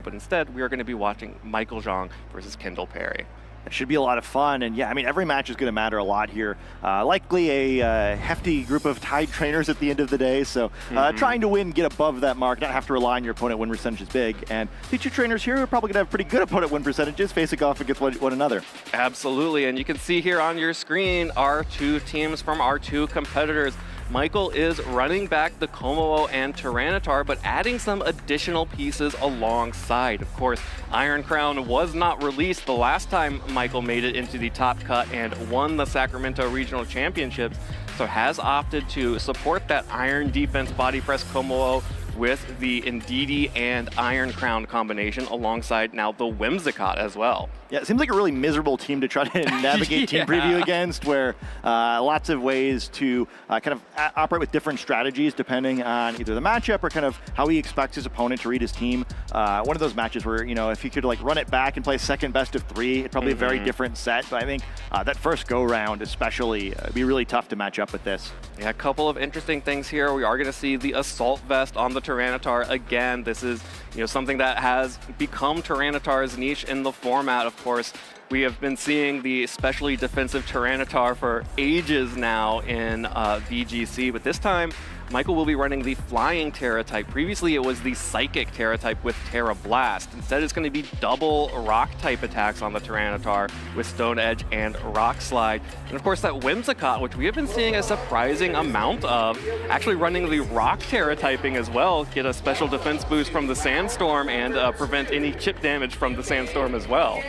But instead, we are going to be watching Michael Zhang versus Kendall Perry. It should be a lot of fun, and yeah, I mean, every match is going to matter a lot here. Likely a hefty group of tied trainers at the end of the day, so trying to win, get above that mark, not have to rely on your opponent when percentage is big. And these two trainers here are probably going to have pretty good opponent win percentages, facing off against one another. Absolutely, and you can see here on your screen our two teams from our two competitors. Michael is running back the Komodo and Tyranitar, but adding some additional pieces alongside. Of course, Iron Crown was not released the last time Michael made it into the top cut and won the Sacramento Regional Championships, so has opted to support that Iron Defense Body Press Komodo with the Indeedee and Iron Crown combination alongside now the Whimsicott as well. Yeah, it seems like a really miserable team to try to navigate team preview against, where lots of ways to kind of operate with different strategies depending on either the matchup or kind of how he expects his opponent to read his team. One of those matches where, you know, if he could like run it back and play second best of three, it'd probably be a very different set. But I think that first go round especially would be really tough to match up with this. Yeah, a couple of interesting things here. We are going to see the Assault Vest on the Tyranitar again. This is, you know, something that has become Tyranitar's niche in the format. Of course, we have been seeing the especially defensive Tyranitar for ages now in VGC, but this time Michael will be running the Flying Terra type. Previously, it was the Psychic Terra type with Terra Blast. Instead, it's going to be double Rock type attacks on the Tyranitar with Stone Edge and Rock Slide. And of course, that Whimsicott, which we have been seeing a surprising amount of, actually running the Rock Terra typing as well, get a special defense boost from the Sandstorm and prevent any chip damage from the Sandstorm as well.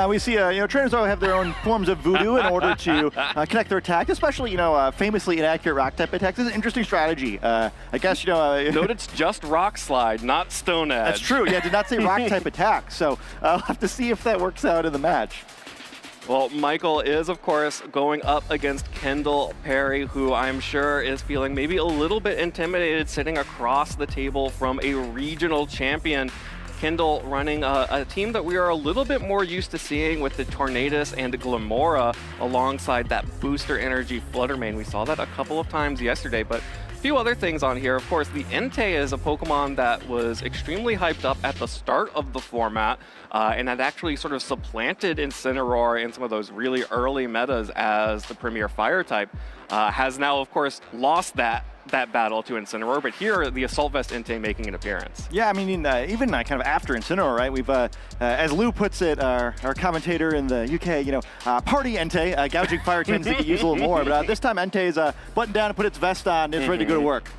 We see, you know, trainers all have their own forms of voodoo in order to connect their attack, especially, you know, famously inaccurate rock type attacks. This is an interesting strategy. I guess, you know... Note it's just Rock Slide, not Stone Edge. That's true. Yeah, did not say rock type attack. So I'll have to see if that works out in the match. Well, Michael is, of course, going up against Kendall Perry, who I'm sure is feeling maybe a little bit intimidated sitting across the table from a regional champion. Kendall running a team that we are a little bit more used to seeing with the Tornadus and Glamora alongside that booster energy Fluttermane. We saw that a couple of times yesterday, but a few other things on here. Of course, the Entei is a Pokemon that was extremely hyped up at the start of the format and had actually sort of supplanted Incineroar in some of those really early metas as the premier fire type. Has now, of course, lost that battle to Incineroar, but here the Assault Vest Entei making an appearance. Yeah, I mean, even kind of after Incineroar, right? We've, as Lou puts it, our commentator in the UK, you know, party Entei, gouging fire tends to get used a little more, but this time Entei's buttoned down and put its vest on and is ready to go to work.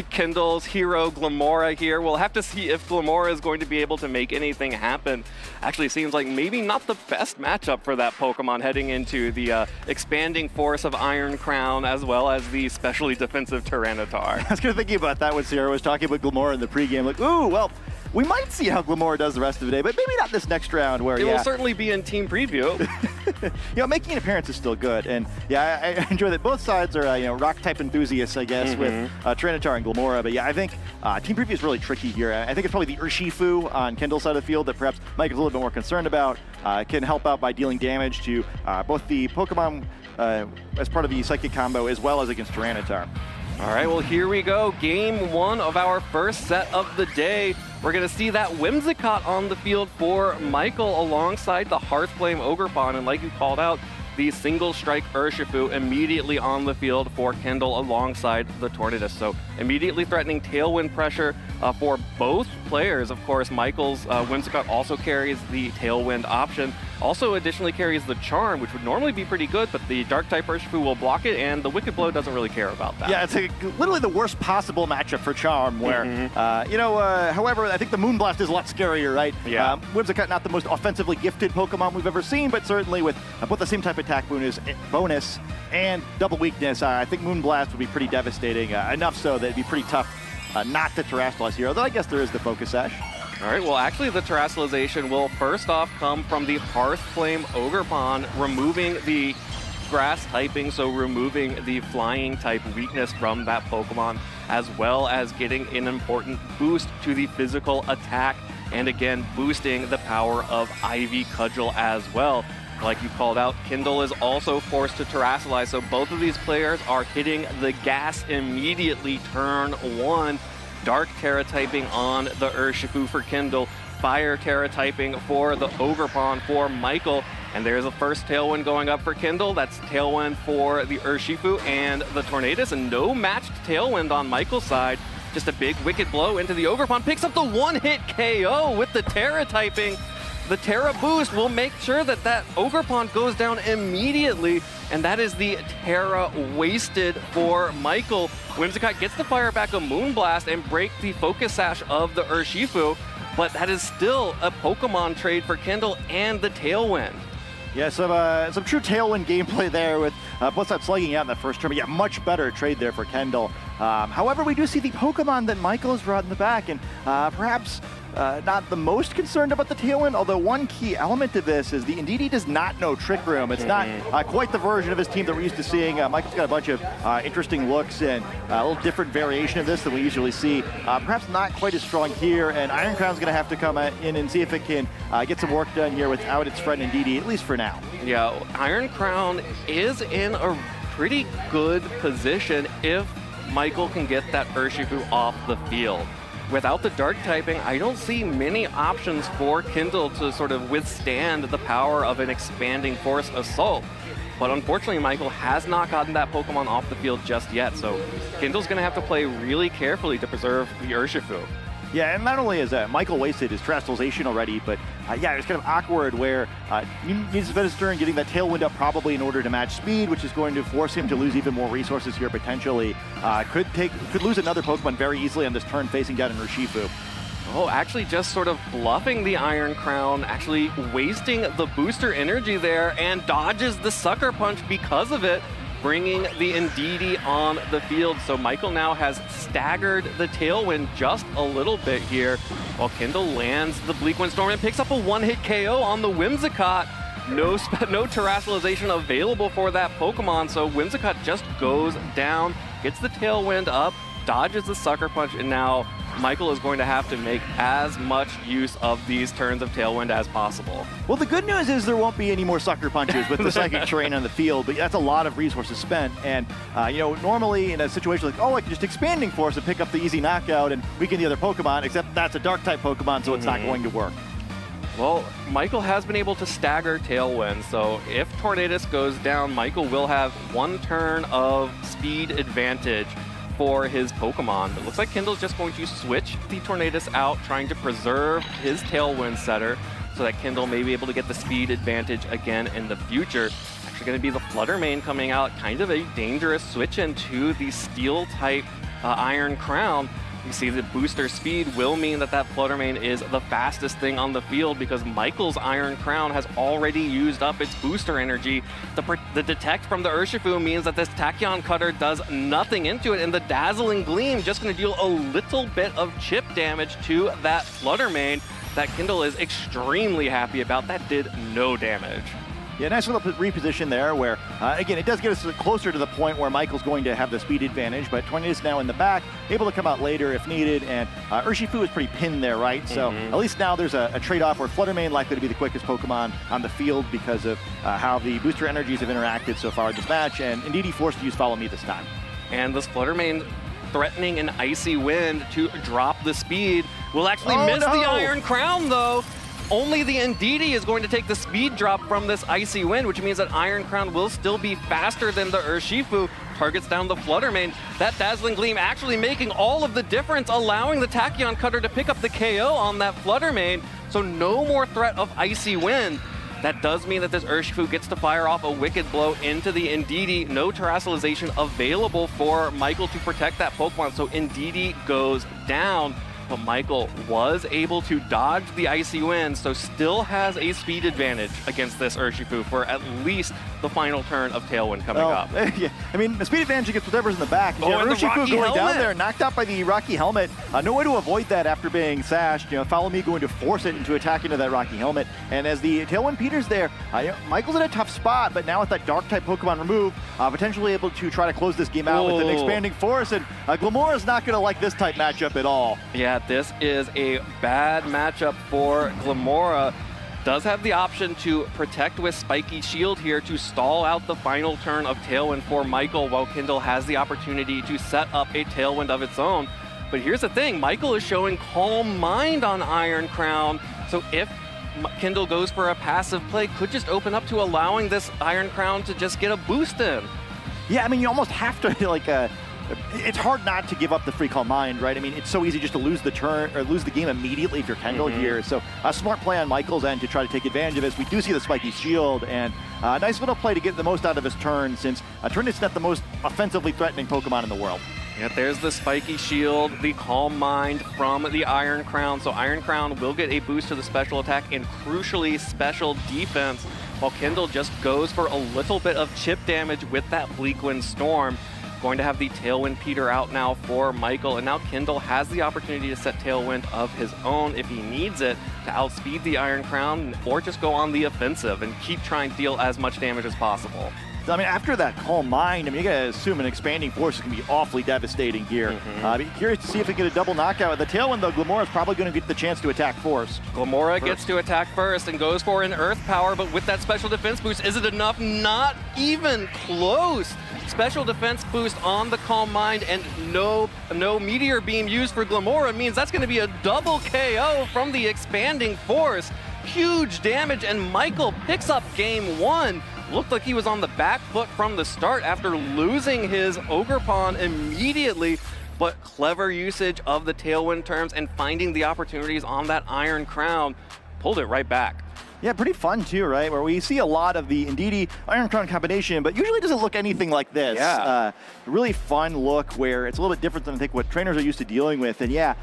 Kendall's hero Glamora here. We'll have to see if Glamora is going to be able to make anything happen. Actually, seems like maybe not the best matchup for that Pokemon heading into the expanding force of Iron Crown as well as the specially defensive Tyranitar. I was kind of thinking about that when Sierra was talking about Glamora in the pregame. Like, ooh, well, we might see how Glamora does the rest of the day, but maybe not this next round where, it will certainly be in team preview. You know, making an appearance is still good, and yeah, I enjoy that both sides are, you know, rock type enthusiasts, I guess, with Tyranitar and Glamora. But yeah, I think team preview is really tricky here. I think it's probably the Urshifu on Kendall's side of the field that perhaps Mike is a little bit more concerned about. Can help out by dealing damage to both the Pokemon as part of the Psychic combo as well as against Tyranitar. All right, well, here we go. Game one of our first set of the day. We're going to see that Whimsicott on the field for Michael alongside the Hearthflame Ogerpon. And like you called out, the single strike Urshifu immediately on the field for Kendall alongside the Tornadus. So immediately threatening tailwind pressure for both players. Of course, Michael's Whimsicott also carries the tailwind option. Also additionally carries the Charm, which would normally be pretty good, but the Dark type Urshifu will block it, and the Wicked Blow doesn't really care about that. Yeah, it's literally the worst possible matchup for Charm, where, you know, however, I think the Moonblast is a lot scarier, right? Yeah. Whimsicott, not the most offensively gifted Pokemon we've ever seen, but certainly with both the same type attack bonus and double weakness, I think Moonblast would be pretty devastating, enough so that it'd be pretty tough not to Terrastallize here, although I guess there is the Focus Sash. All right, well, actually, the Terastallization will first off come from the Hearthflame Ogerpon, removing the grass typing, so removing the flying type weakness from that Pokemon, as well as getting an important boost to the physical attack, and again, boosting the power of Ivy Cudgel as well. Like you called out, Kendall is also forced to Terastallize, so both of these players are hitting the gas immediately turn one. Dark Terra typing on the Urshifu for Kendall, fire Terra typing for the Ogerpon for Michael. And there's a first Tailwind going up for Kendall. That's Tailwind for the Urshifu and the Tornadus, and no matched Tailwind on Michael's side. Just a big Wicked Blow into the Ogerpon. Picks up the one-hit KO with the Terra typing. The Terra boost will make sure that that Ogerpon goes down immediately, and that is the Terra wasted for Michael. Whimsicott gets to fire back a Moonblast and break the Focus Sash of the Urshifu, but that is still a Pokemon trade for Kendall and the Tailwind. Yeah, some true Tailwind gameplay there with both sides slugging out in the first turn. But yeah, much better trade there for Kendall. However, we do see the Pokemon that Michael has brought in the back, and perhaps not the most concerned about the Tailwind, although one key element to this is the Indeedee does not know Trick Room. It's not quite the version of his team that we're used to seeing. Michael's got a bunch of interesting looks and a little different variation of this than we usually see. Perhaps not quite as strong here, and Iron Crown's going to have to come in and see if it can get some work done here without its friend Indeedee, at least for now. Yeah, Iron Crown is in a pretty good position if Michael can get that Urshifu off the field. Without the Dark typing, I don't see many options for Kendall to sort of withstand the power of an expanding Force Assault. But unfortunately, Michael has not gotten that Pokemon off the field just yet, so Kendall's going to have to play really carefully to preserve the Urshifu. Yeah, and not only is Michael wasted his Terastallization already, but yeah, it was kind of awkward where he needs to spend his turn getting that Tailwind up probably in order to match speed, which is going to force him to lose even more resources here potentially. Could lose another Pokemon very easily on this turn facing down an Urshifu. Oh, actually just sort of bluffing the Iron Crown, actually wasting the booster energy there, and dodges the Sucker Punch because of it, bringing the Indeedee on the field. So Michael now has staggered the Tailwind just a little bit here, while Kendall lands the Bleak Windstorm and picks up a one-hit KO on the Whimsicott. No Terastallization available for that Pokemon, so Whimsicott just goes down, gets the Tailwind up, dodges the Sucker Punch, and now Michael is going to have to make as much use of these turns of Tailwind as possible. Well, the good news is there won't be any more Sucker Punches with the Psychic Terrain on the field, but that's a lot of resources spent. And, you know, normally in a situation like, oh, I can just Expanding Force and pick up the easy knockout and weaken the other Pokemon, except that's a Dark-type Pokemon, so it's not going to work. Well, Michael has been able to stagger Tailwind, so if Tornadus goes down, Michael will have one turn of speed advantage for his Pokemon. It looks like Kendall's just going to switch the Tornadus out, trying to preserve his Tailwind setter so that Kendall may be able to get the speed advantage again in the future. Actually going to be the Flutter Mane coming out, kind of a dangerous switch into the Steel-type Iron Crown. You see the booster speed will mean that that Flutter Mane is the fastest thing on the field because Michael's Iron Crown has already used up its booster energy. The Detect from the Urshifu means that this Tachyon Cutter does nothing into it, and the Dazzling Gleam just going to deal a little bit of chip damage to that Flutter Mane that Kendall is extremely happy about. That did no damage. Yeah, nice little reposition there where, again, it does get us closer to the point where Michael's going to have the speed advantage, but Tornadus now in the back, able to come out later if needed, and Urshifu is pretty pinned there, right? So at least now there's a trade-off where Flutter Mane likely to be the quickest Pokemon on the field because of how the booster energies have interacted so far in this match, and Indeedee forced to use Follow Me this time. And this Flutter Mane threatening an Icy Wind to drop the speed will actually miss the Iron Crown, though. Only the Indeedee is going to take the speed drop from this Icy Wind, which means that Iron Crown will still be faster than the Urshifu. Targets down the Flutter Mane. That Dazzling Gleam actually making all of the difference, allowing the Tachyon Cutter to pick up the KO on that Flutter Mane. So no more threat of Icy Wind. That does mean that this Urshifu gets to fire off a Wicked Blow into the Indeedee. No Terastallization available for Michael to protect that Pokemon, so Indeedee goes down. But Michael was able to dodge the Icy Wind, so still has a speed advantage against this Urshifu for at least the final turn of Tailwind coming up. Yeah. I mean, the speed advantage against whatever's in the back. Oh, and Urshifu going down there, knocked out by the Rocky Helmet. No way to avoid that after being sashed. You know, Follow Me going to force it into attack into that Rocky Helmet. And as the Tailwind peters there, Michael's in a tough spot, but now with that Dark-type Pokemon removed, potentially able to try to close this game out with an Expanding Force. And Glamora's not going to like this type matchup at all. Yeah, this is a bad matchup for Glamora. Does have the option to protect with Spiky Shield here to stall out the final turn of Tailwind for Michael, while Kendall has the opportunity to set up a Tailwind of its own. But here's the thing, Michael is showing Calm Mind on Iron Crown, So if Kendall goes for a passive play, could just open up to allowing this Iron Crown to just get a boost in. Yeah, I mean, you almost have to, like, it's hard not to give up the free call mind, right? I mean, it's so easy just to lose the turn or lose the game immediately if you're Kendall here. So a smart play on Michael's end to try to take advantage of this. We do see the spiky shield, and a nice little play to get the most out of his turn, since Turnit's not the most offensively threatening Pokemon in the world. Yeah, there's the spiky shield, the calm mind from the Iron Crown. So Iron Crown will get a boost to the special attack and crucially special defense, while Kendall just goes for a little bit of chip damage with that Bleakwind Storm. Going to have the Tailwind Peter out now for Michael, and now Kendall has the opportunity to set Tailwind of his own if he needs it to outspeed the Iron Crown, or just go on the offensive and keep trying to deal as much damage as possible. I mean, after that Calm Mind, I mean, you gotta assume an Expanding Force is gonna be awfully devastating here. Be curious to see if we get a double knockout. With the Tailwind, though, Glamora's probably gonna get the chance to attack Force. Glamora gets to attack first and goes for an Earth Power, but with that special defense boost, is it enough? Not even close. Special defense boost on the Calm Mind and no Meteor Beam used for Glamora means that's gonna be a double KO from the Expanding Force. Huge damage, and Michael picks up game 1. Looked like he was on the back foot from the start after losing his Ogerpon immediately, but clever usage of the Tailwind terms and finding the opportunities on that Iron Crown pulled it right back. Yeah, pretty fun too, right? Where we see a lot of the Indeedee Iron Crown combination, but usually doesn't look anything like this. Yeah. Really fun look where it's a little bit different than I think what trainers are used to dealing with. And yeah,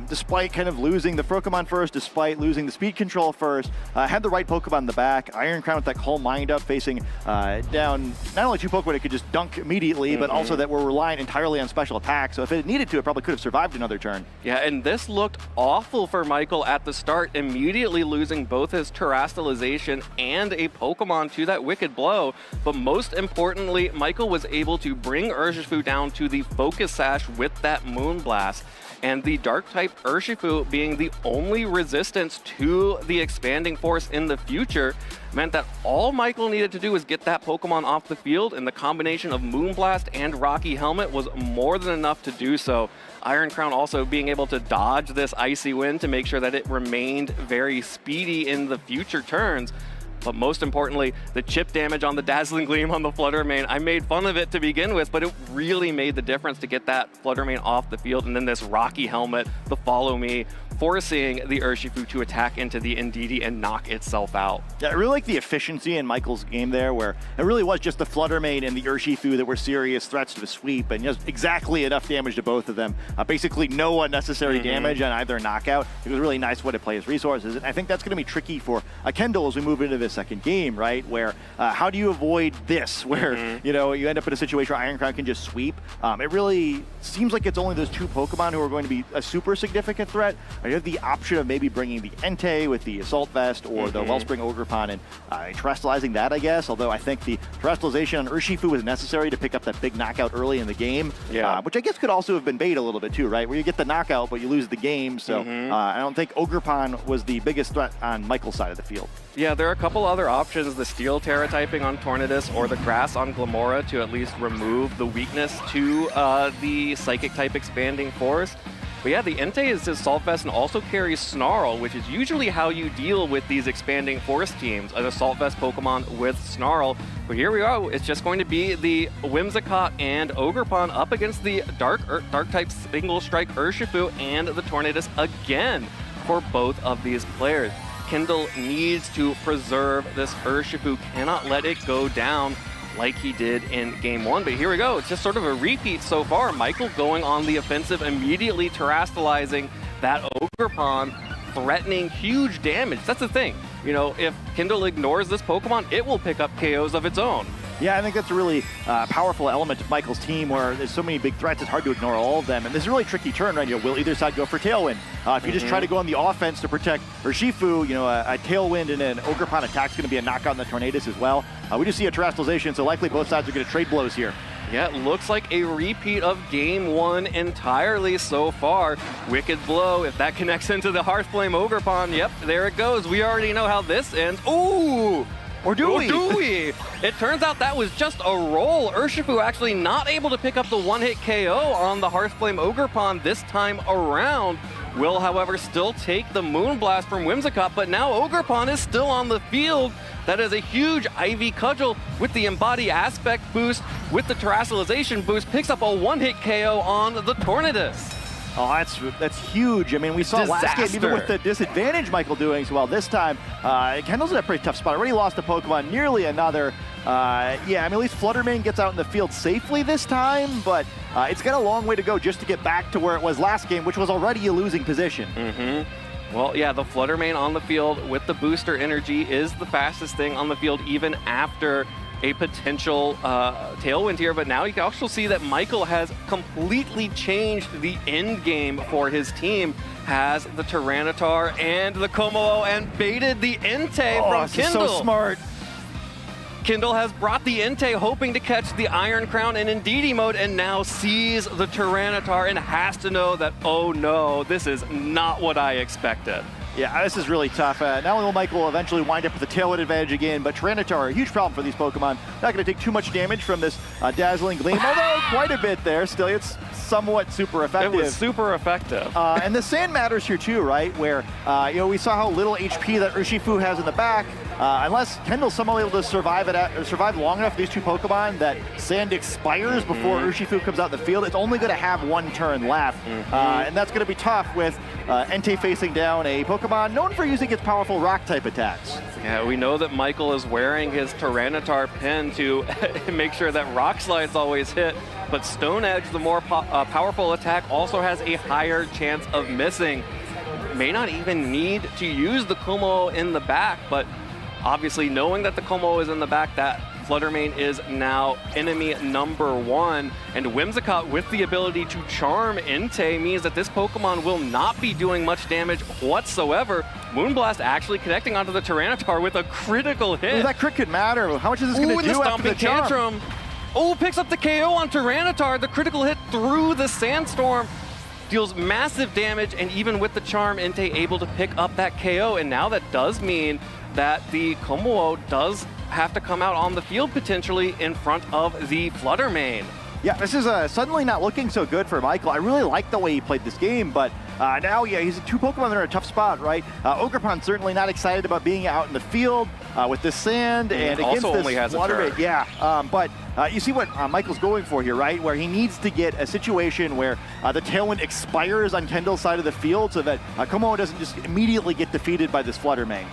despite kind of losing the Frokemon first, despite losing the speed control first, had the right Pokemon in the back. Iron Crown with that Calm Mind up, facing down not only 2 Pokemon it could just dunk immediately, but also that we're relying entirely on special attack. So if it needed to, it probably could have survived another turn. Yeah, and this looked awful for Michael at the start, immediately losing both his Terastallization and a Pokemon to that Wicked Blow. But most importantly, Michael was able to bring Urshifu down to the Focus Sash with that Moonblast. And the Dark-type Urshifu being the only resistance to the Expanding Force in the future meant that all Michael needed to do was get that Pokemon off the field, and the combination of Moonblast and Rocky Helmet was more than enough to do so. Iron Crown also being able to dodge this Icy Wind to make sure that it remained very speedy in the future turns. But most importantly, the chip damage on the Dazzling Gleam on the Fluttermane. I made fun of it to begin with, but it really made the difference to get that Fluttermane off the field. And then this Rocky Helmet, the Follow Me, forcing the Urshifu to attack into the Indeedee and knock itself out. Yeah, I really like the efficiency in Michael's game there, where it really was just the Fluttermane and the Urshifu that were serious threats to the sweep, and just exactly enough damage to both of them. Basically no unnecessary damage on either knockout. It was a really nice way to play his resources, and I think that's going to be tricky for Kendall as we move into the second game, right? Where how do you avoid this, where you know, you end up in a situation where Iron Crown can just sweep? It really seems like it's only those 2 Pokemon who are going to be a super significant threat. You have the option of maybe bringing the Entei with the Assault Vest or the Wellspring Ogerpon and terrestrializing that, I guess. Although I think the terrestrialization on Urshifu was necessary to pick up that big knockout early in the game, which I guess could also have been bait a little bit too, right? Where you get the knockout, but you lose the game. So I don't think Ogerpon was the biggest threat on Michael's side of the field. Yeah, there are a couple other options, the Steel Terra typing on Tornadus or the Grass on Glamora to at least remove the weakness to the Psychic type Expanding Force. But yeah, the Entei is his Assault Vest and also carries Snarl, which is usually how you deal with these Expanding Force teams, an Assault Vest Pokemon with Snarl. But here we are, it's just going to be the Whimsicott and Ogerpon up against the Dark-type Single Strike Urshifu and the Tornadus again for both of these players. Kendall needs to preserve this Urshifu, cannot let it go down like he did in game 1. But here we go, it's just sort of a repeat so far. Michael going on the offensive, immediately terastallizing that Ogerpon, threatening huge damage. That's the thing, you know, if Kendall ignores this Pokemon, it will pick up KOs of its own. Yeah, I think that's a really powerful element of Michael's team, where there's so many big threats, it's hard to ignore all of them. And this is a really tricky turn, right? You know, will either side go for Tailwind? If you just try to go on the offense to protect Urshifu, you know, a Tailwind and an Ogerpon attack is going to be a knockout on the Tornadus as well. We just see a terrestrialization, so likely both sides are going to trade blows here. Yeah, it looks like a repeat of game 1 entirely so far. Wicked Blow, if that connects into the Hearthflame Ogerpon, yep, there it goes. We already know how this ends. Ooh! Or do we? It turns out that was just a roll. Urshifu actually not able to pick up the one-hit KO on the Hearthflame Ogerpon this time around. will, however, still take the Moonblast from Whimsicott, but now Ogerpon is still on the field. That is a huge IV Cudgel with the Embody Aspect boost, with the Terrestrialization boost, picks up a one-hit KO on the Tornadus. Oh, that's huge. I mean, we saw last game, even with the disadvantage Michael doing so well this time, Kendall's in a pretty tough spot. Already lost a Pokemon, nearly another. Yeah, I mean, at least Fluttermane gets out in the field safely this time, but it's got a long way to go just to get back to where it was last game, which was already a losing position. Well, yeah, the Fluttermane on the field with the booster energy is the fastest thing on the field, even after a potential tailwind here. But now you can also see that Michael has completely changed the end game for his team. Has the Tyranitar and the Como and baited the Entei from Kendall. So smart. Kendall has brought the Entei, hoping to catch the Iron Crown in Indeedee mode, and now sees the Tyranitar and has to know that, oh no, this is not what I expected. Yeah, this is really tough. Not only will Michael eventually wind up with the tailwind advantage again, but Tyranitar, a huge problem for these Pokemon. Not going to take too much damage from this Dazzling Gleam, although quite a bit there. Still, it's somewhat super effective. It was super effective. And the sand matters here too, right? Where, you know, we saw how little HP that Urshifu has in the back. Unless Kendall's somehow able to survive long enough, these two Pokemon, that sand expires before Urshifu comes out in the field, it's only going to have one turn left. And that's going to be tough with Entei facing down a Pokemon known for using its powerful rock-type attacks. Yeah, we know that Michael is wearing his Tyranitar pin to make sure that Rock Slide's always hit, but Stone Edge, the more powerful attack, also has a higher chance of missing. May not even need to use the Como in the back, but obviously knowing that the Como is in the back, that Fluttermane is now enemy number one, and Whimsicott with the ability to charm Entei means that this Pokemon will not be doing much damage whatsoever. Moonblast actually connecting onto the Tyranitar with a critical hit. Ooh, that crit could matter. How much is this going to do after the Tantrum? Oh, picks up the KO on Tyranitar. The critical hit through the Sandstorm deals massive damage, and even with the charm, Entei able to pick up that KO, and now that does mean that the Como does have to come out on the field potentially in front of the Fluttermane. Yeah, this is suddenly not looking so good for Michael. I really like the way he played this game, but now, yeah, he's two Pokemon that are in a tough spot, right? Ogerpon certainly not excited about being out in the field with this sand and against also this only has Fluttermane. Yeah, but you see what Michael's going for here, right? Where he needs to get a situation where the Tailwind expires on Kendall's side of the field so that Como doesn't just immediately get defeated by this Fluttermane.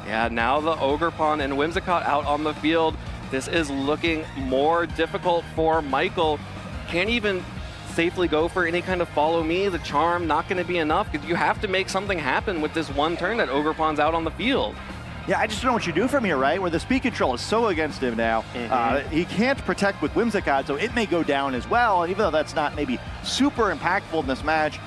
Yeah, now the Ogerpon and Whimsicott out on the field. This is looking more difficult for Michael. Can't even safely go for any kind of follow me. The charm not going to be enough because you have to make something happen with this one turn that Ogerpon's out on the field. Yeah, I just don't know what you do from here, right? Where the speed control is so against him now. He can't protect with Whimsicott, so it may go down as well. And even though that's not maybe super impactful in this match,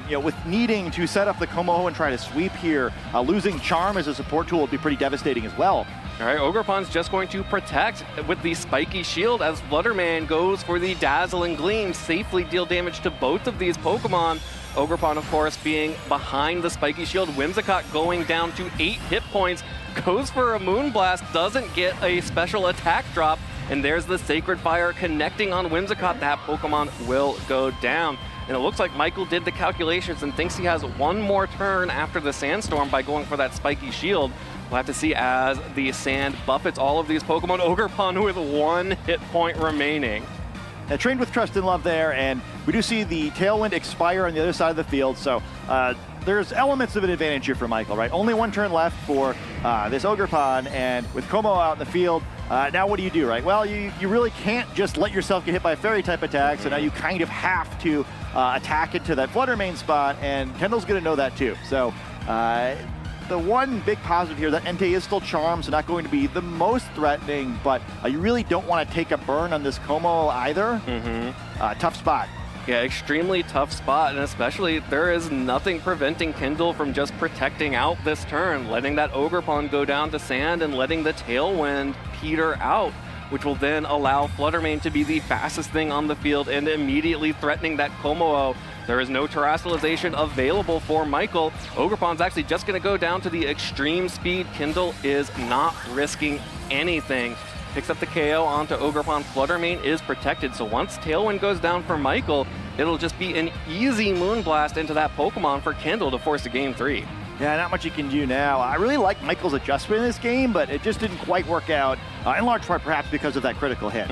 you know, with needing to set up the Como and try to sweep here, losing Charm as a support tool would be pretty devastating as well. All right, Ogerpon's just going to protect with the Spiky Shield as Fluttermane goes for the Dazzling Gleam, safely deal damage to both of these Pokemon. Ogerpon, of course, being behind the Spiky Shield. Whimsicott going down to 8 hit points, goes for a Moonblast, doesn't get a special attack drop, and there's the Sacred Fire connecting on Whimsicott. That Pokemon will go down. And it looks like Michael did the calculations and thinks he has one more turn after the Sandstorm by going for that Spiky Shield. We'll have to see as the sand buffets all of these Pokemon. Ogerpon with 1 hit point remaining. Trained with Trust and Love there, and we do see the Tailwind expire on the other side of the field, so there's elements of an advantage here for Michael, right? Only 1 turn left for this Ogerpon, and with Como out in the field, now what do you do, right? Well, you really can't just let yourself get hit by a Fairy-type attack, so now you kind of have to attack into that Fluttermane spot, and Kendall's going to know that too. So the one big positive here, that Entei is still charmed, so not going to be the most threatening, but you really don't want to take a burn on this Como either. Tough spot. Yeah, extremely tough spot, and especially there is nothing preventing Kendall from just protecting out this turn, letting that Ogerpon go down to sand and letting the Tailwind peter out, which will then allow Fluttermane to be the fastest thing on the field and immediately threatening that Como. There is no Terrestrialization available for Michael. Ogerpon's actually just going to go down to the extreme speed. Kendall is not risking anything. Picks up the KO onto Ogerpon. Fluttermane is protected, so once Tailwind goes down for Michael, it'll just be an easy Moonblast into that Pokemon for Kendall to force a Game 3. Yeah, not much you can do now. I really like Michael's adjustment in this game, but it just didn't quite work out, in large part perhaps because of that critical hit.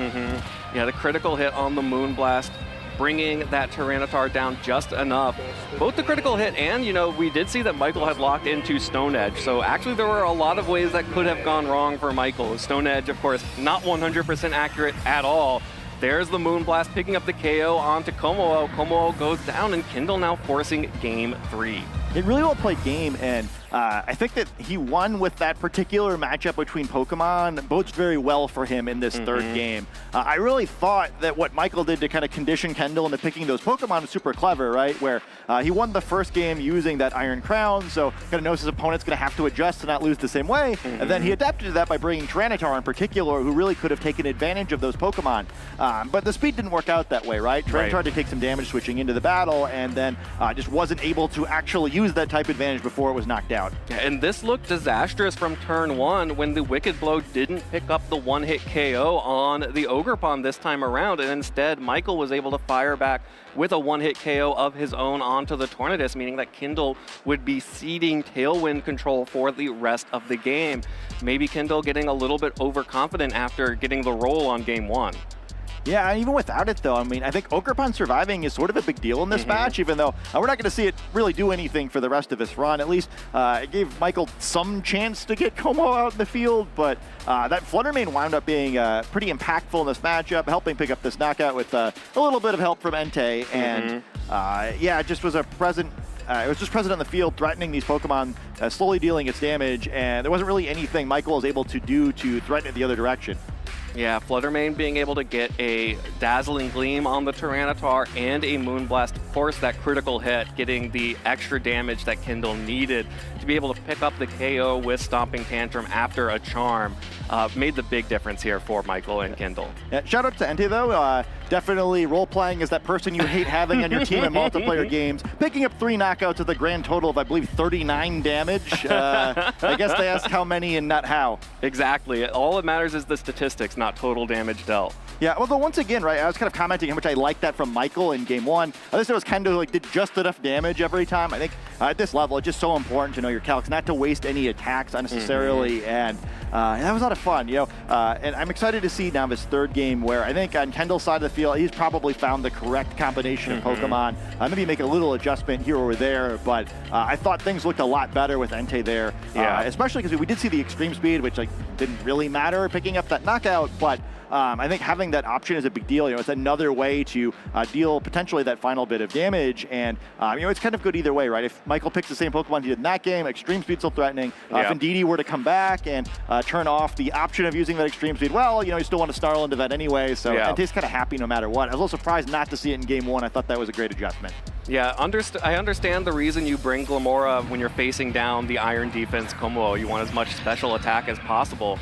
Yeah, the critical hit on the Moonblast, bringing that Tyranitar down just enough. Both the critical hit and, we did see that Michael had locked into Stone Edge, so actually there were a lot of ways that could have gone wrong for Michael. Stone Edge, of course, not 100% accurate at all. There's the Moonblast picking up the KO onto Como. Como goes down, and Kendall now forcing Game 3. It really well played game, and I think that he won with that particular matchup between Pokemon. Bodes very well for him in this third game. I really thought that what Michael did to kind of condition Kendall into picking those Pokemon was super clever, right? Where he won the first game using that Iron Crown, so kind of knows his opponent's going to have to adjust to not lose the same way. And then he adapted to that by bringing Tyranitar in particular, who really could have taken advantage of those Pokemon. But the speed didn't work out that way, right? Tyranitar tried to take some damage switching into the battle, and then just wasn't able to actually use that type advantage before it was knocked out. And this looked disastrous from turn 1 when the Wicked Blow didn't pick up the one-hit KO on the Ogerpon this time around, and instead Michael was able to fire back with a one-hit KO of his own onto the Tornadus, meaning that Kendall would be ceding Tailwind control for the rest of the game. Maybe Kendall getting a little bit overconfident after getting the roll on Game 1. Yeah, and even without it, though, I mean, I think Ogerpon surviving is sort of a big deal in this match, even though we're not going to see it really do anything for the rest of his run. At least it gave Michael some chance to get Como out in the field, but that Flutter Mane wound up being pretty impactful in this matchup, helping pick up this knockout with a little bit of help from Entei, and yeah, it just was a present. It was just present on the field, threatening these Pokemon, slowly dealing its damage, and there wasn't really anything Michael was able to do to threaten it the other direction. Yeah, Flutter Mane being able to get a Dazzling Gleam on the Tyranitar and a Moonblast force that critical hit, getting the extra damage that Kendall needed to be able to pick up the KO with Stomping Tantrum after a Charm, made the big difference here for Michael and Kendall. Yeah, shout out to Entei, though. Definitely role-playing as that person you hate having on your team in multiplayer games, picking up 3 knockouts with a grand total of, I believe, 39 damage. I guess they asked how many and not how. Exactly. All that matters is the statistics, not total damage dealt. Yeah, although once again, right, I was kind of commenting how much I liked that from Michael in Game 1. I think it was kind of like did just enough damage every time. I think at this level, it's just so important to know your calcs, not to waste any attacks unnecessarily, and that was a lot of fun, and I'm excited to see now this third game where I think on Kendall's side of the field, he's probably found the correct combination of Pokemon. Maybe make a little adjustment here or there, but I thought things looked a lot better with Entei there, especially because we did see the extreme speed, which didn't really matter picking up that knockout, but I think having that option is a big deal. It's another way to deal potentially that final bit of damage, and it's kind of good either way, right? If Michael picks the same Pokemon he did in that game, extreme speed still threatening. If Indeedee were to come back and turn off the option of using that extreme speed, well, you still want to snarl into that anyway. So Entei's kind of happy no matter what. I was a little surprised not to see it in Game 1. I thought that was a great adjustment. Yeah, I understand the reason you bring Glamora when you're facing down the Iron Defense Como. You want as much special attack as possible.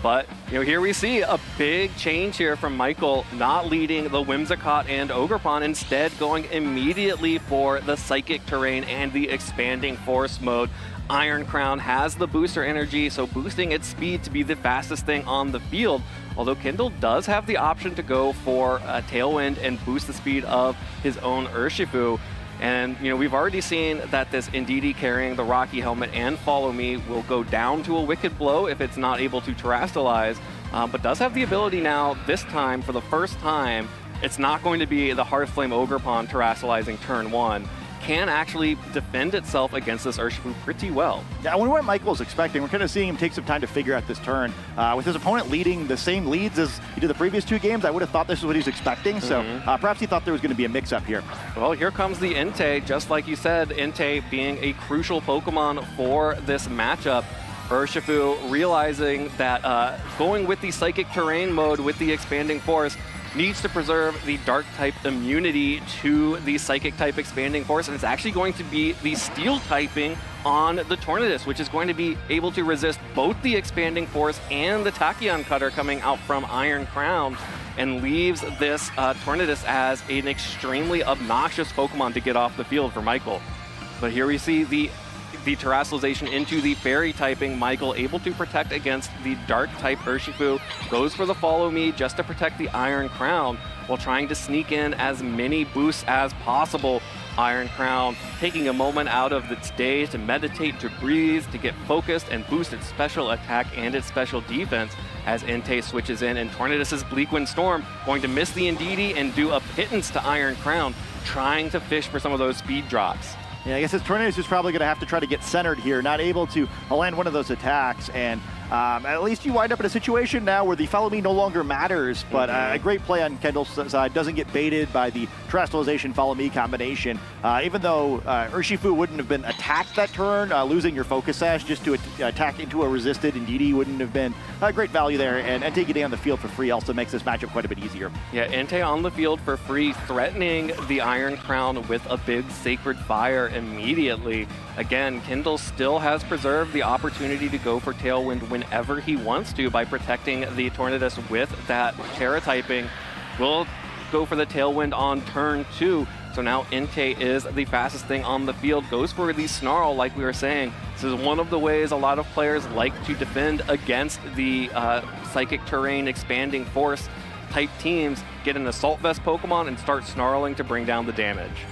But, here we see a big change here from Michael, not leading the Whimsicott and Ogerpon, instead going immediately for the Psychic Terrain and the Expanding Force mode. Iron Crown has the booster energy, so boosting its speed to be the fastest thing on the field. Although Kendall does have the option to go for a Tailwind and boost the speed of his own Urshifu. And, we've already seen that this Indeedee carrying the Rocky Helmet and Follow Me will go down to a Wicked Blow if it's not able to Terrastalize, but does have the ability now, this time, for the first time, it's not going to be the Hearthflame Ogerpon Terrastalizing turn 1. Can actually defend itself against this Urshifu pretty well. Yeah, I wonder what Michael's expecting. We're kind of seeing him take some time to figure out this turn. With his opponent leading the same leads as he did the previous 2 games, I would have thought this is what he was expecting. So perhaps he thought there was going to be a mix-up here. Well, here comes the Entei. Just like you said, Entei being a crucial Pokemon for this matchup. Urshifu realizing that going with the Psychic Terrain mode with the Expanding Force needs to preserve the Dark-type immunity to the Psychic-type Expanding Force, and it's actually going to be the Steel typing on the Tornadus, which is going to be able to resist both the Expanding Force and the Tachyon Cutter coming out from Iron Crown, and leaves this Tornadus as an extremely obnoxious Pokemon to get off the field for Michael. But here we see the the Terrestrialization into the Fairy typing. Michael able to protect against the Dark type Urshifu. Goes for the Follow Me just to protect the Iron Crown while trying to sneak in as many boosts as possible. Iron Crown taking a moment out of its day to meditate, to breathe, to get focused and boost its special attack and its special defense as Entei switches in, and Tornadus' Bleakwind Storm going to miss the Indeedee and do a pittance to Iron Crown, trying to fish for some of those speed drops. Yeah, I guess his Tornadus is probably going to have to try to get centered here, not able to land one of those attacks, and at least you wind up in a situation now where the Follow Me no longer matters, but a great play on Kendall's side, doesn't get baited by the Terrestrialization Follow Me combination. Even though Urshifu wouldn't have been attacked that turn, losing your Focus Sash just to attack into a resisted Indeedee wouldn't have been a great value there, and Entei getting on the field for free also makes this matchup quite a bit easier. Yeah, Entei on the field for free, threatening the Iron Crown with a big Sacred Fire immediately. Again, Kendall still has preserved the opportunity to go for Tailwind whenever he wants to by protecting the Tornadus with that Terra typing. Will go for the Tailwind on turn 2. So now Entei is the fastest thing on the field, goes for the Snarl like we were saying. This is one of the ways a lot of players like to defend against the Psychic Terrain Expanding Force type teams. Get an Assault Vest Pokemon and start snarling to bring down the damage.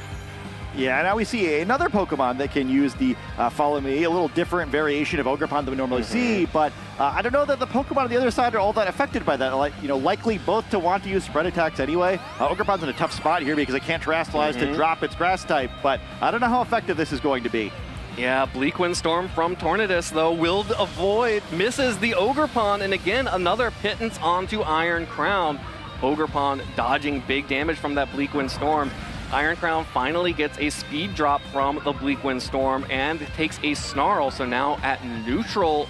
Yeah, now we see another Pokemon that can use the Follow Me, a little different variation of Ogerpon than we normally see, but I don't know that the Pokemon on the other side are all that affected by that. Like, likely both to want to use spread attacks anyway. Ogerpon's in a tough spot here because it can't Terrestrialize to drop its Grass type, but I don't know how effective this is going to be. Yeah, Bleakwind Storm from Tornadus, though, will avoid, misses the Ogerpon, and again, another pittance onto Iron Crown. Ogerpon dodging big damage from that Bleakwind Storm. Iron Crown finally gets a speed drop from the Bleakwind Storm and takes a Snarl, so now at neutral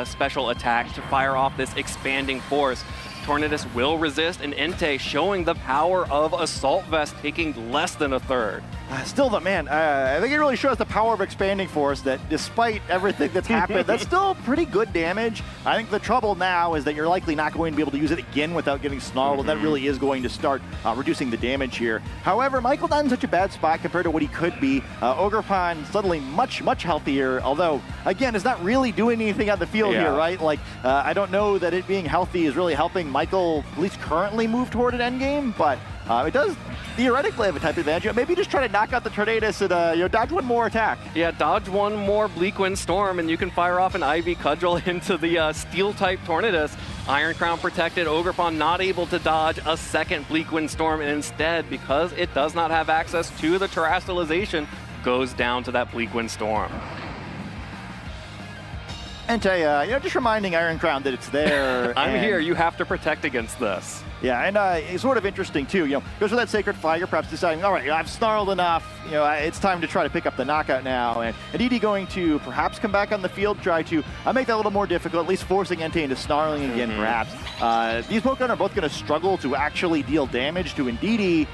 special attack to fire off this Expanding Force. Tornadus will resist, and Entei showing the power of Assault Vest, taking less than a third. Still, I think it really shows the power of Expanding Force that despite everything that's happened, that's still pretty good damage. I think the trouble now is that you're likely not going to be able to use it again without getting snarled, and that really is going to start reducing the damage here. However, Michael not in such a bad spot compared to what he could be. Ogerpon suddenly much, much healthier, although, again, it's not really doing anything on the field here, right? Like, I don't know that it being healthy is really helping Michael, at least currently, move toward an endgame, but it does theoretically have a type advantage. Maybe just try to knock out the Tornadus and dodge one more attack. Yeah, dodge one more Bleakwind Storm, and you can fire off an Ivy Cudgel into the Steel-type Tornadus. Iron Crown protected, Ogerpon not able to dodge a second Bleakwind Storm, and instead, because it does not have access to the Terrestrialization, goes down to that Bleakwind Storm. Entei, just reminding Iron Crown that it's there. I'm here, you have to protect against this. Yeah, and it's sort of interesting too. Goes for that Sacred Fire, perhaps deciding, all right, I've snarled enough. It's time to try to pick up the knockout now. And Indeedee going to perhaps come back on the field, try to make that a little more difficult, at least forcing Entei into snarling again, perhaps. These Pokemon are both going to struggle to actually deal damage to Indeedee,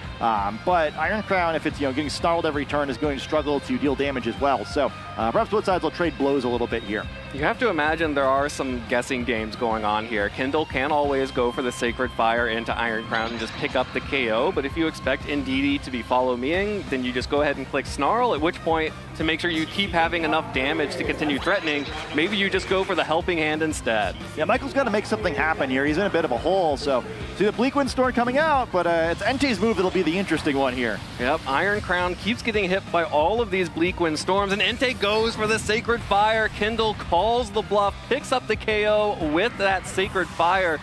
but Iron Crown, if it's getting snarled every turn, is going to struggle to deal damage as well. So perhaps both sides will trade blows a little bit here. You have to imagine there are some guessing games going on here. Kendall can always go for the Sacred Fire into Iron Crown and just pick up the KO, but if you expect Indeedee to be follow-meing, then you just go ahead and click Snarl, at which point, to make sure you keep having enough damage to continue threatening, maybe you just go for the Helping Hand instead. Yeah, Michael's got to make something happen here. He's in a bit of a hole, so see the Bleakwind Storm coming out, but it's Entei's move that'll be the interesting one here. Yep, Iron Crown keeps getting hit by all of these Bleakwind Storms, and Entei goes for the Sacred Fire. Kendall calls the bluff, picks up the KO with that Sacred Fire.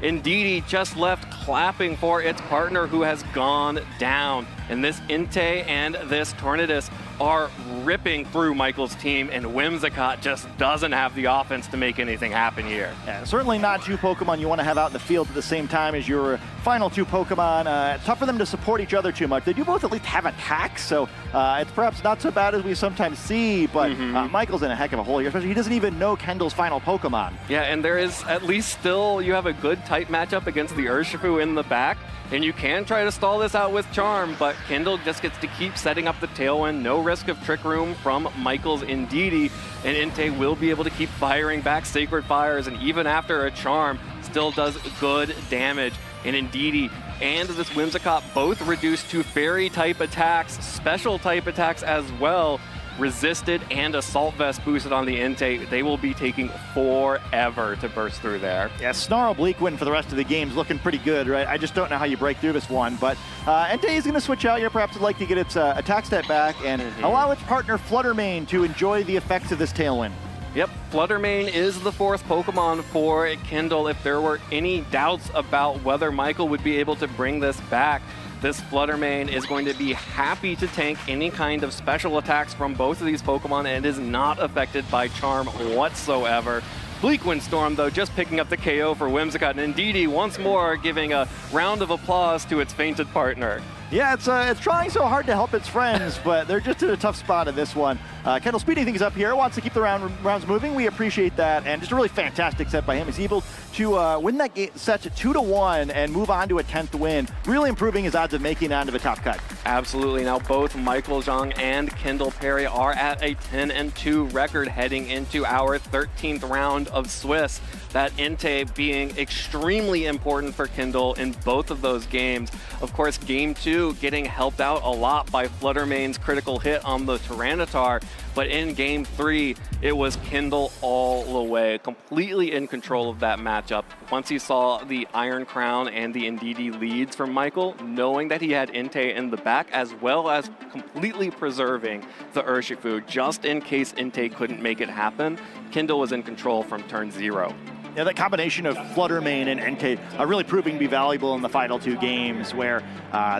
Indeedee just left clapping for its partner who has gone down. And this Entei and this Tornadus are ripping through Michael's team, and Whimsicott just doesn't have the offense to make anything happen here. Yeah, certainly not two Pokemon you want to have out in the field at the same time as your final two Pokemon. It's tough for them to support each other too much. They do both at least have attacks, so it's perhaps not so bad as we sometimes see, but Michael's in a heck of a hole here, especially he doesn't even know Kendall's final Pokemon. Yeah, and there is at least still, you have a good type matchup against the Urshifu in the back, and you can try to stall this out with Charm, but Kendall just gets to keep setting up the Tailwind. No risk of Trick Room from Michael's Indeedee, and Entei will be able to keep firing back Sacred Fires, and even after a Charm, still does good damage. And Indeedee and this Whimsicott both reduced to Fairy-type attacks, special-type attacks as well. resisted and assault vest boosted on the Entei, they will be taking forever to burst through there. Yeah, Snarl Bleak win for the rest of the game's looking pretty good, right? I just don't know how you break through this one, but Entei is going to switch out here. Perhaps would like to get its attack step back and allow its partner Fluttermane to enjoy the effects of this tailwind. Yep, Fluttermane is the 4th Pokemon for Kendall. If there were any doubts about whether Michael would be able to bring this back, this Fluttermane is going to be happy to tank any kind of special attacks from both of these Pokemon and is not affected by Charm whatsoever. Bleak Windstorm, though, just picking up the KO for Whimsicott, and Indeedee once more giving a round of applause to its fainted partner. Yeah, it's trying so hard to help its friends, but they're just in a tough spot in this one. Kendall speeding things up here, wants to keep the rounds moving. We appreciate that, and just a really fantastic set by him. He's able to win that set to 2-1 and move on to a 10th win, really improving his odds of making it onto the top cut. Absolutely. Now both Michael Zhang and Kendall Perry are at a 10-2 record heading into our 13th round of Swiss. That Entei being extremely important for Kendall in both of those games. Of course, game 2 getting helped out a lot by Fluttermane's critical hit on the Tyranitar, but in game 3, it was Kendall all the way, completely in control of that matchup. Once he saw the Iron Crown and the Indeedee leads from Michael, knowing that he had Entei in the back, as well as completely preserving the Urshifu just in case Entei couldn't make it happen, Kendall was in control from turn 0. Yeah, that combination of Fluttermane and Entei are really proving to be valuable in the final 2 games where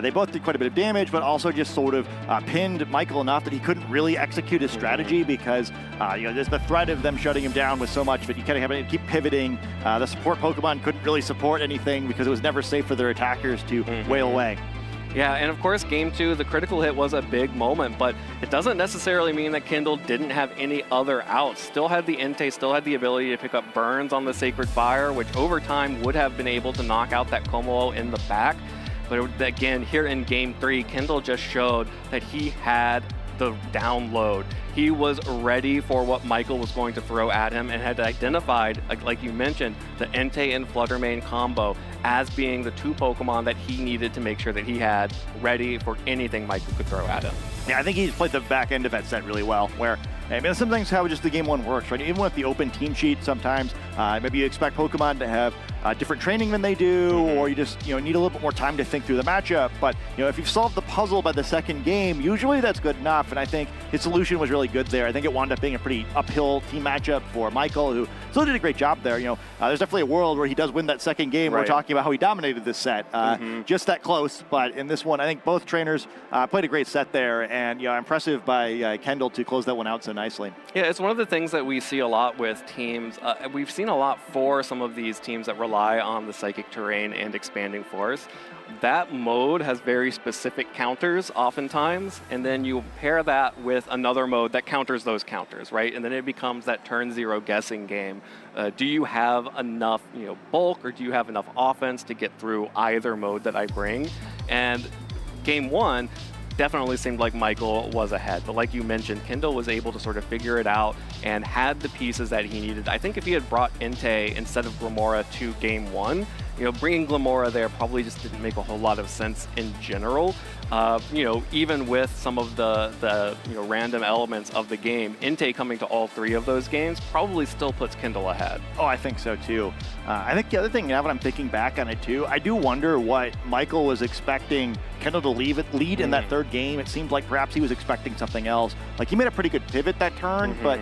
they both did quite a bit of damage, but also just sort of pinned Michael enough that he couldn't really execute his strategy because there's the threat of them shutting him down with so much, but you kind of have to keep pivoting. The support Pokemon couldn't really support anything because it was never safe for their attackers to wail away. Yeah, and of course, game 2, the critical hit was a big moment, but it doesn't necessarily mean that Kendall didn't have any other outs. Still had the Entei, still had the ability to pick up burns on the Sacred Fire, which over time would have been able to knock out that Komo in the back. But again, here in game 3, Kendall just showed that he had the download. He was ready for what Michael was going to throw at him and had identified, like you mentioned, the Entei and Fluttermane combo as being the 2 Pokemon that he needed to make sure that he had ready for anything Michael could throw at him. Yeah, I think he's played the back end of that set really well, where I mean, sometimes how just the game 1 works, right? Even with the open team sheet, sometimes maybe you expect Pokemon to have different training than they do, or you just need a little bit more time to think through the matchup. But if you've solved the puzzle by the second game, usually that's good enough. And I think his solution was really good there. I think it wound up being a pretty uphill team matchup for Michael, who still did a great job there. There's definitely a world where he does win that second game. Right. We're talking about how he dominated this set, just that close. But in this one, I think both trainers played a great set there, and impressive by Kendall to close that one out so nicely. Yeah, it's one of the things that we see a lot with teams. We've seen a lot for some of these teams that rely on the Psychic Terrain and Expanding Force. That mode has very specific counters oftentimes, and then you pair that with another mode that counters those counters, right? And then it becomes that turn 0 guessing game. Do you have enough bulk, or do you have enough offense to get through either mode that I bring? And game 1 definitely seemed like Michael was ahead, but like you mentioned, Kendall was able to sort of figure it out and had the pieces that he needed. I think if he had brought Entei instead of Glamora to game 1, bringing Glamora there probably just didn't make a whole lot of sense in general. Even with some of the random elements of the game, Entei coming to all 3 of those games probably still puts Kendall ahead. Oh, I think so too. I think the other thing, now that I'm thinking back on it too, I do wonder what Michael was expecting Kendall to lead in that 3rd game. It seemed like perhaps he was expecting something else. Like, he made a pretty good pivot that turn, but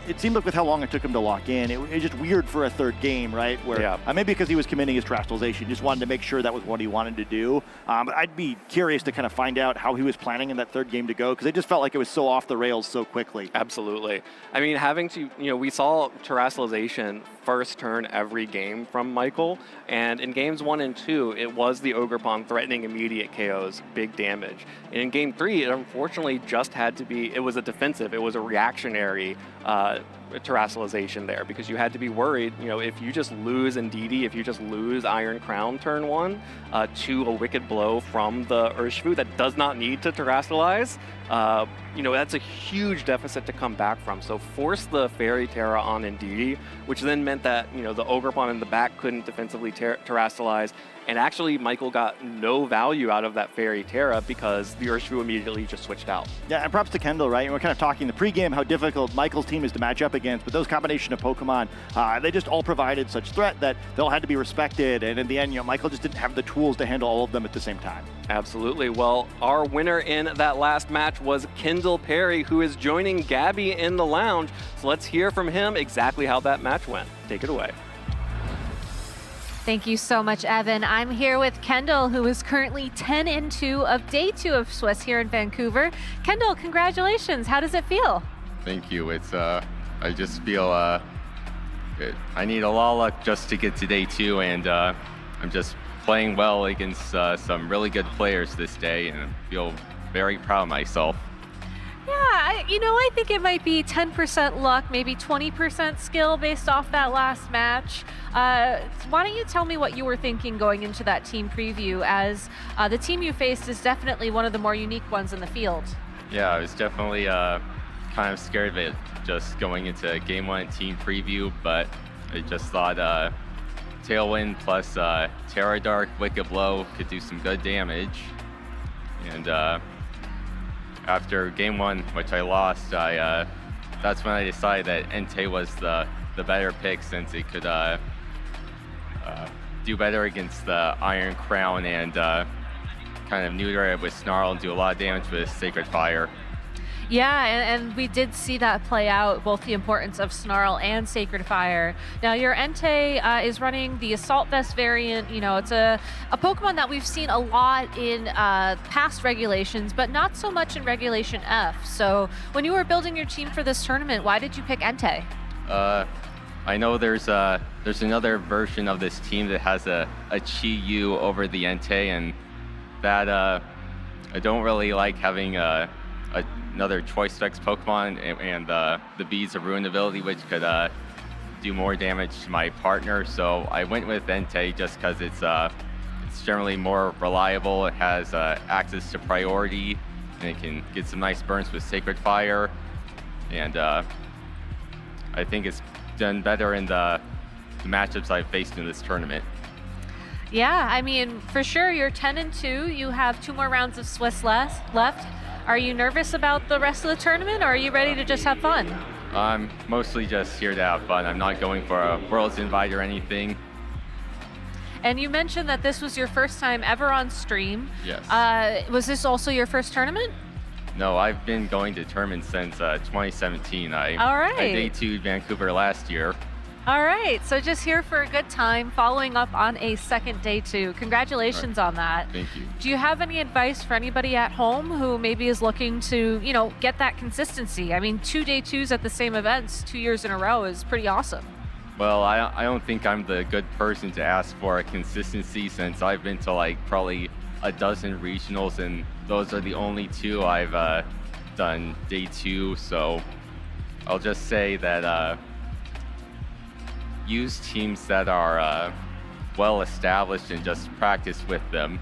it seemed like with how long it took him to lock in, it was just weird for a 3rd game, right? Where maybe because he was committing his Terastallization, just wanted to make sure that was what he wanted to do. But I'd be curious to kind of find out how he was planning in that 3rd game to go, because it just felt like it was so off the rails so quickly. Absolutely. I mean, having to, we saw Terastallization first turn every game from Michael, and in games 1 and 2, it was the Ogerpon threatening immediate KOs, big damage. And in game 3, it unfortunately just had to be, it was a defensive, it was a reactionary Terastallization there, because you had to be worried, if you just lose Indeedee, if you just lose Iron Crown turn 1 to a Wicked Blow from the Urshifu that does not need to Terastallize, That's a huge deficit to come back from. So force the Fairy Terra on Indeedee, which then meant that, the Ogre Pawn in the back couldn't defensively terrestrialize. And actually, Michael got no value out of that Fairy Terra because the Urshifu immediately just switched out. Yeah, and props to Kendall, right? And we're kind of talking the pregame how difficult Michael's team is to match up against, but those combination of Pokemon, they just all provided such threat that they all had to be respected. And in the end, Michael just didn't have the tools to handle all of them at the same time. Absolutely. Well, our winner in that last match was Kendall Perry, who is joining Gabby in the lounge. So let's hear from him exactly how that match went. Take it away. Thank you so much, Evan. I'm here with Kendall, who is currently 10-2 of day 2 of Swiss here in Vancouver. Kendall, congratulations. How does it feel? Thank you. It's I just feel good. I need a lot of luck just to get to day 2, and I'm just playing well against some really good players this day, and I feel very proud of myself. Yeah, I think it might be 10% luck, maybe 20% skill based off that last match. Why don't you tell me what you were thinking going into that team preview, as the team you faced is definitely one of the more unique ones in the field. Yeah, I was definitely kind of scared of it just going into Game 1 team preview, but I just thought Tailwind plus Terra Dark, Wicked Blow could do some good damage. And after Game 1, which I lost, that's when I decided that Entei was the better pick, since it could do better against the Iron Crown and kind of neuter it with Snarl and do a lot of damage with Sacred Fire. Yeah, and we did see that play out, both the importance of Snarl and Sacred Fire. Now, your Entei is running the Assault Vest variant. It's a Pokemon that we've seen a lot in past regulations, but not so much in Regulation F. So when you were building your team for this tournament, why did you pick Entei? I know there's another version of this team that has a Chi-Yu over the Entei, and that I don't really like having another Choice Specs Pokemon and the Beads of Ruin ability, which could do more damage to my partner. So I went with Entei just because it's generally more reliable. It has access to priority, and it can get some nice burns with Sacred Fire. And I think it's done better in the matchups I've faced in this tournament. Yeah, for sure, you're 10-2. You have 2 more rounds of Swiss left. Are you nervous about the rest of the tournament, or are you ready to just have fun? I'm mostly just here to have fun. I'm not going for a World's Invite or anything. And you mentioned that this was your first time ever on stream. Yes. Was this also your first tournament? No, I've been going to tournaments since 2017. All right. I day 2'd Vancouver last year. All right, so just here for a good time, following up on a second day 2. Congratulations on that. Thank you. Do you have any advice for anybody at home who maybe is looking to, get that consistency? 2 day 2s at the same events 2 years in a row is pretty awesome. Well, I don't think I'm the good person to ask for a consistency, since I've been to probably a dozen regionals, and those are the only 2 I've done day 2. So I'll just say that use teams that are well established and just practice with them.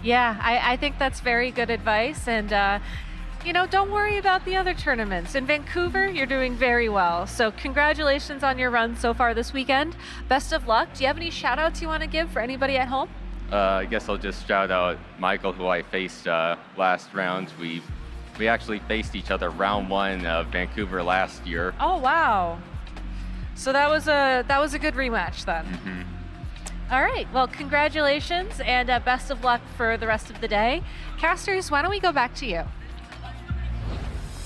Yeah, I think that's very good advice. And, don't worry about the other tournaments. In Vancouver, you're doing very well. So congratulations on your run so far this weekend. Best of luck. Do you have any shout outs you want to give for anybody at home? I guess I'll just shout out Michael, who I faced last round. We actually faced each other round 1 of Vancouver last year. Oh, wow. So that was a good rematch then. Mm-hmm. All right, well, congratulations and best of luck for the rest of the day. Casters, why don't we go back to you?